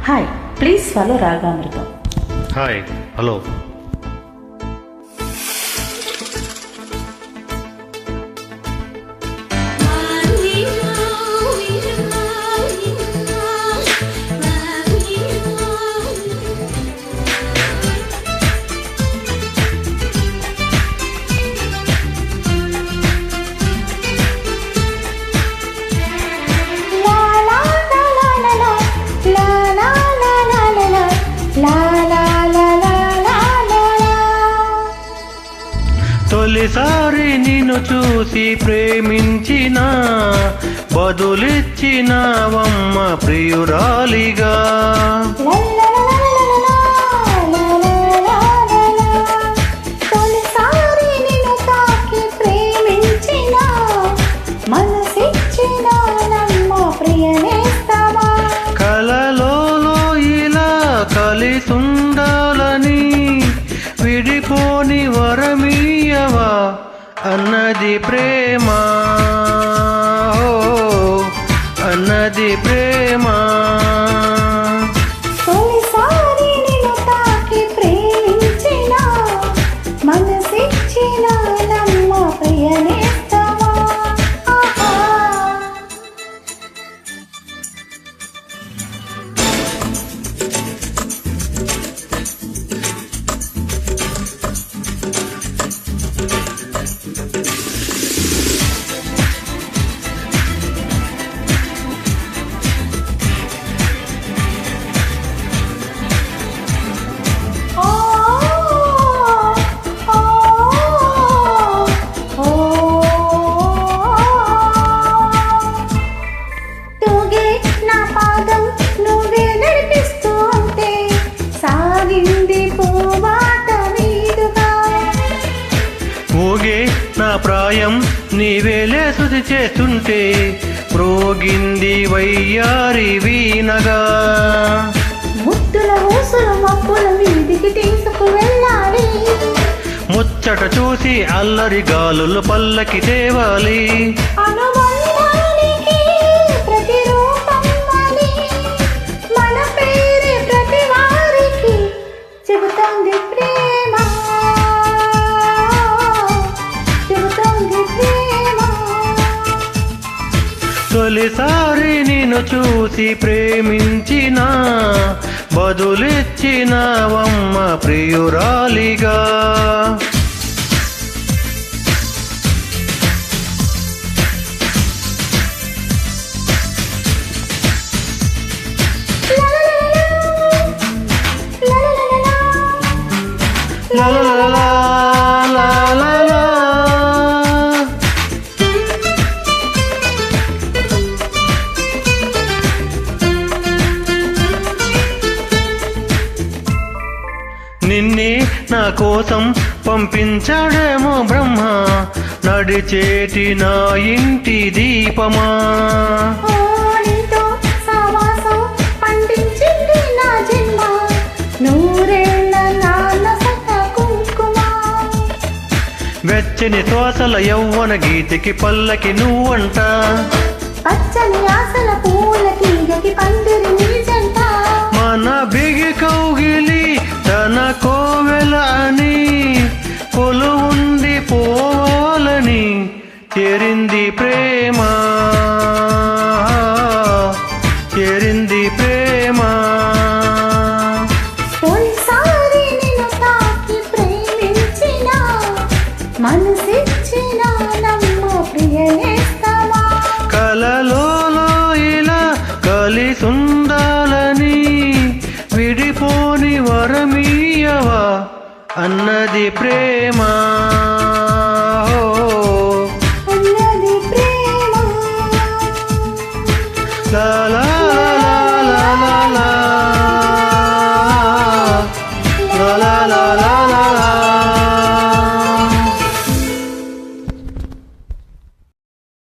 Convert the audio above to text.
Hi, please follow Ragamrutham. Hi, hello. తొలిసారి నిన్ను చూసి ప్రేమించిన, బదులిచ్చినవమ్మ ప్రియురాలిగా. తొలిసారి నిన్ను తాకి ప్రేమించిన, మనసిచ్చిన నమ్మ ప్రియనేస్తమా. కలలో ఇలా కలిసుండాలని విడిపోని వరమీయవా అన్నది ప్రేమ, అన్నది ప్రేమ. తొలిసారి నిన్ను తాకి ప్రేమించిన, మనసిచ్చిన నమ్మ ప్రియనేస్తమా. ఊగే నా ప్రాయం నీవేలే శుద్ధి చేస్తుంటే, ప్రోగింది వయ్యారి వీణగా. ముద్దుల ఊసుల మబ్బుల వీధికి తీసుకు వెళ్ళాలి, ముచ్చట చూసి అల్లరి గాలులు పల్లకి తేవాలి. అనుబంధానికి ప్రతిరూపం అని మన పేరే ప్రతి వారికి చెబుతోంది ప్రేమ, చెబుతోంది ప్రేమ. తొలిసారి నిన్ను చూసి ప్రేమించిన, బదులిచ్చినవమ్మ ప్రియురాలిగా. La la la la la la la. నిన్నే నా కోసం పంపించాడేమో బ్రహ్మ, నడిచేటి నా ఇంటి దీపమా. నీతో సావాసం పండించింది నా జన్మ, నూరేళ్ళ నాన్న సత కుంకుమ. వెచ్చని శ్వాసల యవ్వన గీతికి పల్లకి నువ్వంట, పచ్చని ఆశల పూల తీగకి పందిరి నిజంట. మన బిగి కౌగిలి తన కోవెల అని, కొలువుండి పోవాలని చేరింది ప్రేమ, చేరింది ప్రేమ. తొలిసారి నిన్ను తాకి ప్రేమించిన, మనసిచ్చిన నమ్మ ప్రియనేస్తమా. కలలో ఇలా కలిసుండాలని విడిపోని వరమీయవా అన్నది ప్రేమ, అన్నది ప్రేమ. లా లా లా లా లా లా లా లా లా.